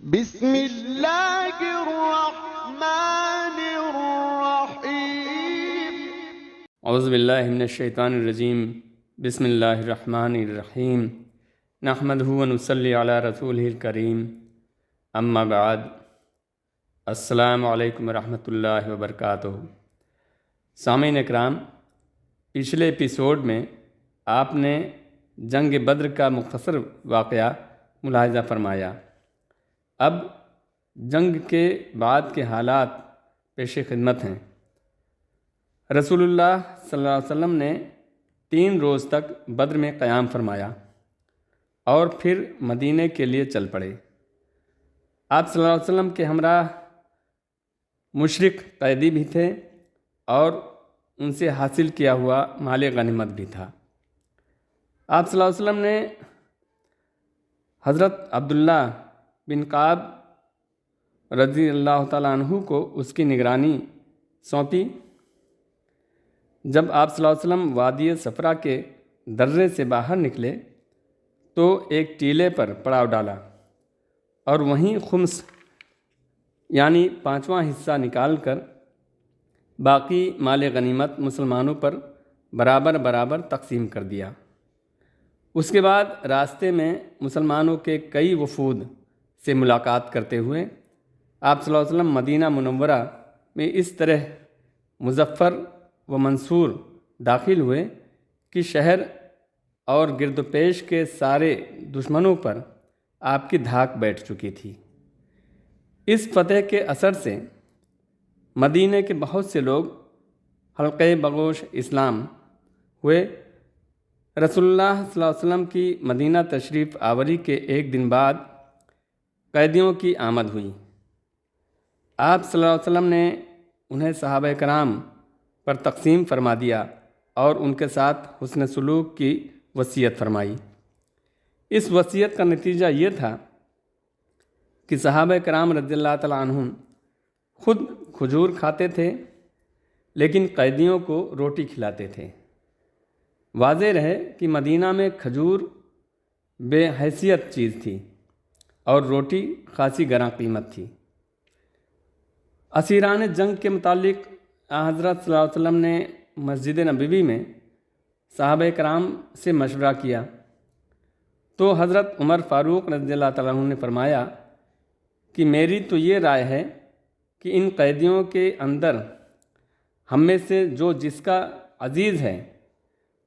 بسم اللہ الرحمن الرحیم۔ اعوذ باللہ من الشیطان الرجیم۔ بسم اللہ الرحمن الرحیم۔ نحمدہ و نصلی علی رسولہ الکریم، اما بعد۔ السلام علیکم ورحمۃ اللہ وبرکاتہ۔ سامعین اکرام، پچھلے ایپیسوڈ میں آپ نے جنگ بدر کا مختصر واقعہ ملاحظہ فرمایا۔ اب جنگ کے بعد کے حالات پیش خدمت ہیں۔ رسول اللہ صلی اللہ علیہ وسلم نے 3 روز تک بدر میں قیام فرمایا اور پھر مدینے کے لیے چل پڑے۔ آپ صلی اللہ علیہ وسلم کے ہمراہ مشرک قیدی بھی تھے اور ان سے حاصل کیا ہوا مال غنیمت بھی تھا۔ آپ صلی اللہ علیہ وسلم نے حضرت عبداللہ بن کعب رضی اللہ تعالیٰ عنہ کو اس کی نگرانی سونپی۔ جب آپ صلی اللہ علیہ وسلم وادی صفرا کے درے سے باہر نکلے تو ایک ٹیلے پر پڑاؤ ڈالا اور وہیں خمس یعنی 5واں حصہ نکال کر باقی مال غنیمت مسلمانوں پر برابر برابر تقسیم کر دیا۔ اس کے بعد راستے میں مسلمانوں کے کئی وفود سے ملاقات کرتے ہوئے آپ صلی اللہ علیہ وسلم مدینہ منورہ میں اس طرح مظفر و منصور داخل ہوئے کہ شہر اور گرد و پیش کے سارے دشمنوں پر آپ کی دھاک بیٹھ چکی تھی۔ اس فتح کے اثر سے مدینہ کے بہت سے لوگ حلقہ بگوش اسلام ہوئے۔ رسول اللہ صلی اللہ علیہ وسلم کی مدینہ تشریف آوری کے ایک دن بعد قیدیوں کی آمد ہوئی۔ آپ صلی اللہ علیہ وسلم نے انہیں صحابہ کرام پر تقسیم فرما دیا اور ان کے ساتھ حسن سلوک کی وصیت فرمائی۔ اس وصیت کا نتیجہ یہ تھا کہ صحابہ کرام رضی اللہ تعالیٰ عنہم خود کھجور کھاتے تھے لیکن قیدیوں کو روٹی کھلاتے تھے۔ واضح رہے کہ مدینہ میں کھجور بے حیثیت چیز تھی اور روٹی خاصی گراں قیمت تھی۔ اسیران جنگ کے متعلق حضرت صلی اللہ علیہ وسلم نے مسجد نبوی میں صحابہ کرام سے مشورہ کیا تو حضرت عمر فاروق رضی اللہ تعالیٰ عنہ نے فرمایا کہ میری تو یہ رائے ہے کہ ان قیدیوں کے اندر ہم میں سے جو جس کا عزیز ہے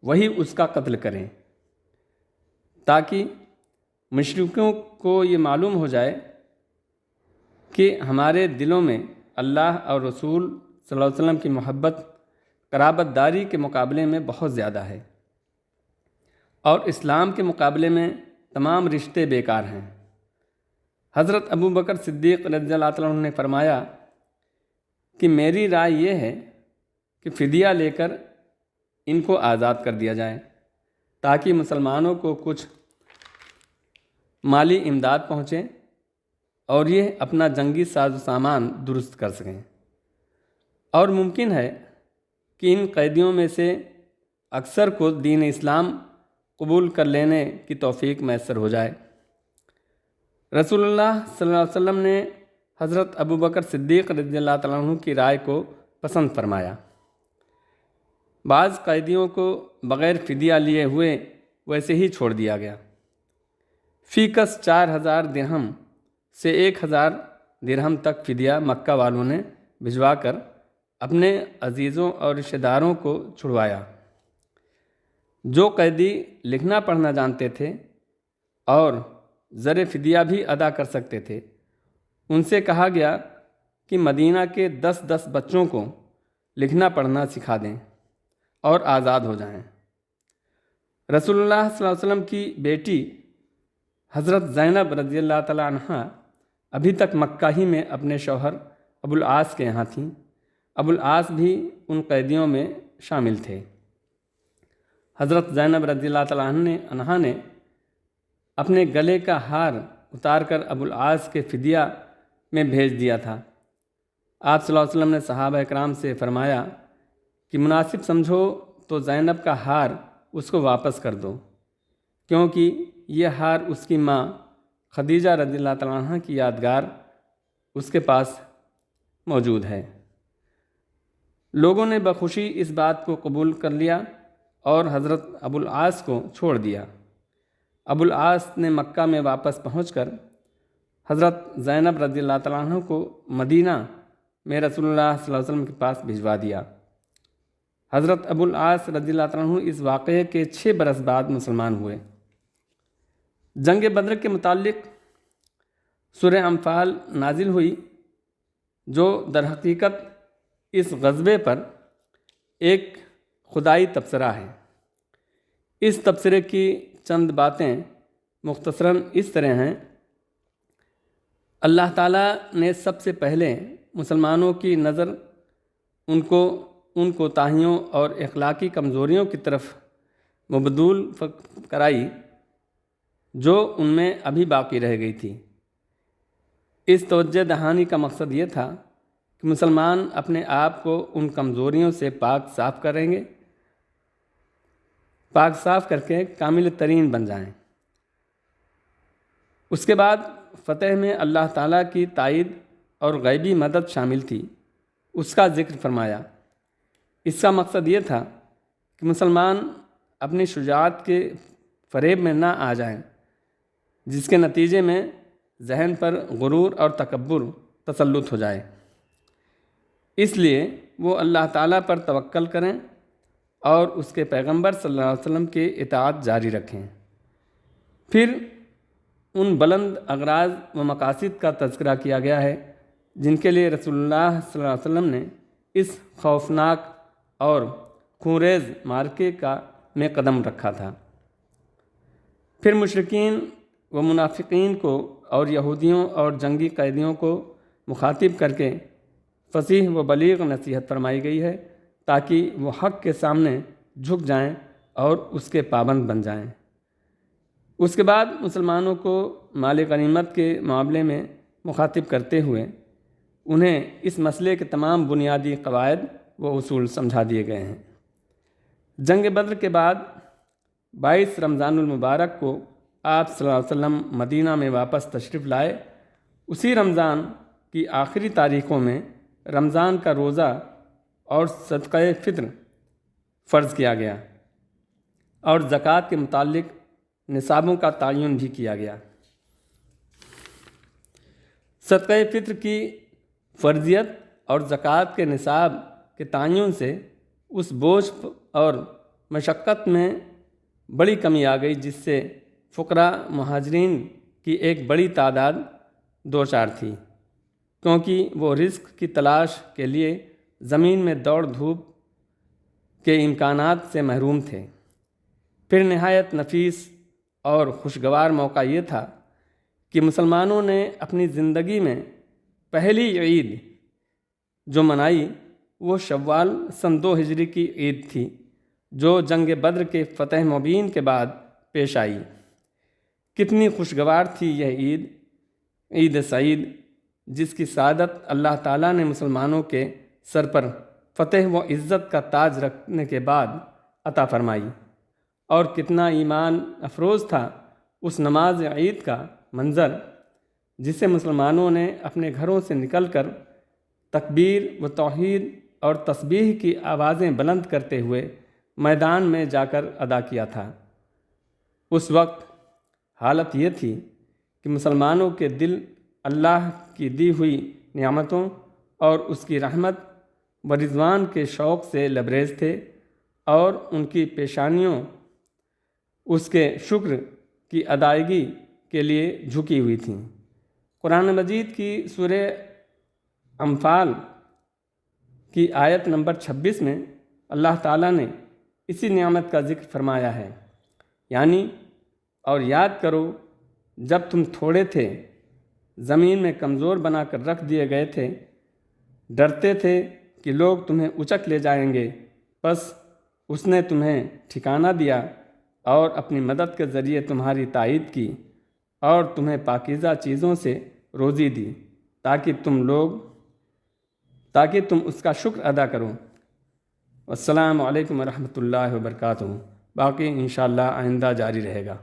وہی اس کا قتل کریں، تاکہ مشرکوں کو یہ معلوم ہو جائے کہ ہمارے دلوں میں اللہ اور رسول صلی اللہ علیہ وسلم کی محبت قرابت داری کے مقابلے میں بہت زیادہ ہے اور اسلام کے مقابلے میں تمام رشتے بیکار ہیں۔ حضرت ابو بکر صدیق رضی اللہ تعالیٰ عنہ نے فرمایا کہ میری رائے یہ ہے کہ فدیہ لے کر ان کو آزاد کر دیا جائے تاکہ مسلمانوں کو کچھ مالی امداد پہنچے اور یہ اپنا جنگی ساز و سامان درست کر سکیں، اور ممکن ہے کہ ان قیدیوں میں سے اکثر کو دین اسلام قبول کر لینے کی توفیق میسر ہو جائے۔ رسول اللہ صلی اللہ علیہ وسلم نے حضرت ابو بکر صدیق رضی اللہ تعالیٰ عنہ کی رائے کو پسند فرمایا۔ بعض قیدیوں کو بغیر فدیہ لیے ہوئے ویسے ہی چھوڑ دیا گیا۔ فی کس 4000 درہم سے 1000 درہم تک فدیہ مکہ والوں نے بھجوا کر اپنے عزیزوں اور رشتہ داروں کو چھڑوایا۔ جو قیدی لکھنا پڑھنا جانتے تھے اور زر فدیہ بھی ادا کر سکتے تھے ان سے کہا گیا کہ مدینہ کے 10 بچوں کو لکھنا پڑھنا سکھا دیں اور آزاد ہو جائیں۔ رسول اللہ صلی اللہ علیہ وسلم کی بیٹی حضرت زینب رضی اللہ تعالیٰ عنہ ابھی تک مکہ ہی میں اپنے شوہر ابو العاص کے یہاں تھیں۔ ابو العاص بھی ان قیدیوں میں شامل تھے۔ حضرت زینب رضی اللہ تعالیٰ عنہ نے اپنے گلے کا ہار اتار کر ابو العاص کے فدیہ میں بھیج دیا تھا۔ آپ صلی اللہ علیہ وسلم نے صحابہ کرام سے فرمایا کہ مناسب سمجھو تو زینب کا ہار اس کو واپس کر دو، کیونکہ یہ ہار اس کی ماں خدیجہ رضی اللہ تعالیٰ عنہ کی یادگار اس کے پاس موجود ہے۔ لوگوں نے بخوشی اس بات کو قبول کر لیا اور حضرت ابو العاص کو چھوڑ دیا۔ ابو العاص نے مکہ میں واپس پہنچ کر حضرت زینب رضی اللہ تعالیٰ عنہ کو مدینہ میں رسول اللہ صلی اللہ علیہ وسلم کے پاس بھجوا دیا۔ حضرت ابو العاص رضی اللہ تعالیٰ عنہ اس واقعے کے 6 برس بعد مسلمان ہوئے۔ جنگ بدر کے متعلق سورہ انفال نازل ہوئی، جو در حقیقت اس غزوے پر ایک خدائی تبصرہ ہے۔ اس تبصرے کی چند باتیں مختصراً اس طرح ہیں۔ اللہ تعالیٰ نے سب سے پہلے مسلمانوں کی نظر ان کوتاہیوں اور اخلاقی کمزوریوں کی طرف مبذول کرائی جو ان میں ابھی باقی رہ گئی تھی۔ اس توجہ دہانی کا مقصد یہ تھا کہ مسلمان اپنے آپ کو ان کمزوریوں سے پاک صاف کر کے کامل ترین بن جائیں۔ اس کے بعد فتح میں اللہ تعالیٰ کی تائید اور غیبی مدد شامل تھی، اس کا ذکر فرمایا۔ اس کا مقصد یہ تھا کہ مسلمان اپنی شجاعت کے فریب میں نہ آ جائیں، جس کے نتیجے میں ذہن پر غرور اور تکبر تسلط ہو جائے۔ اس لیے وہ اللہ تعالیٰ پر توکل کریں اور اس کے پیغمبر صلی اللہ علیہ وسلم کی اطاعت جاری رکھیں۔ پھر ان بلند اغراض و مقاصد کا تذکرہ کیا گیا ہے جن کے لیے رسول اللہ صلی اللہ علیہ وسلم نے اس خوفناک اور خونریز معرکے میں قدم رکھا تھا۔ پھر مشرکین و منافقین کو اور یہودیوں اور جنگی قیدیوں کو مخاطب کر کے فصیح و بلیغ نصیحت فرمائی گئی ہے تاکہ وہ حق کے سامنے جھک جائیں اور اس کے پابند بن جائیں۔ اس کے بعد مسلمانوں کو مال غنیمت کے معاملے میں مخاطب کرتے ہوئے انہیں اس مسئلے کے تمام بنیادی قواعد و اصول سمجھا دیے گئے ہیں۔ جنگ بدر کے بعد 22 رمضان المبارک کو آپ صلی اللہ علیہ وسلم مدینہ میں واپس تشریف لائے۔ اسی رمضان کی آخری تاریخوں میں رمضان کا روزہ اور صدقہ فطر فرض کیا گیا اور زکوٰۃ کے متعلق نصابوں کا تعین بھی کیا گیا۔ صدقہ فطر کی فرضیت اور زکوٰۃ کے نصاب کے تعین سے اس بوجھ اور مشقت میں بڑی کمی آ گئی جس سے فقراء مہاجرین کی ایک بڑی تعداد دوچار تھی، کیونکہ وہ رزق کی تلاش کے لیے زمین میں دوڑ دھوپ کے امکانات سے محروم تھے۔ پھر نہایت نفیس اور خوشگوار موقع یہ تھا کہ مسلمانوں نے اپنی زندگی میں پہلی عید جو منائی وہ شوال سن 2 ہجری کی عید تھی، جو جنگ بدر کے فتح مبین کے بعد پیش آئی۔ کتنی خوشگوار تھی یہ عید سعید، جس کی سعادت اللہ تعالیٰ نے مسلمانوں کے سر پر فتح و عزت کا تاج رکھنے کے بعد عطا فرمائی۔ اور کتنا ایمان افروز تھا اس نماز عید کا منظر جسے مسلمانوں نے اپنے گھروں سے نکل کر تکبیر و توحید اور تسبیح کی آوازیں بلند کرتے ہوئے میدان میں جا کر ادا کیا تھا۔ اس وقت حالت یہ تھی کہ مسلمانوں کے دل اللہ کی دی ہوئی نعمتوں اور اس کی رحمت و رضوان کے شوق سے لبریز تھے اور ان کی پیشانیوں اس کے شکر کی ادائیگی کے لیے جھکی ہوئی تھیں۔ قرآن مجید کی سورہ انفال کی آیت نمبر 26 میں اللہ تعالیٰ نے اسی نعمت کا ذکر فرمایا ہے، یعنی اور یاد کرو جب تم تھوڑے تھے، زمین میں کمزور بنا کر رکھ دیے گئے تھے، ڈرتے تھے کہ لوگ تمہیں اچک لے جائیں گے، بس اس نے تمہیں ٹھکانہ دیا اور اپنی مدد کے ذریعے تمہاری تائید کی اور تمہیں پاکیزہ چیزوں سے روزی دی تاکہ تم اس کا شکر ادا کرو۔ السلام علیکم ورحمۃ اللہ وبرکاتہ۔ باقی انشاءاللہ آئندہ جاری رہے گا۔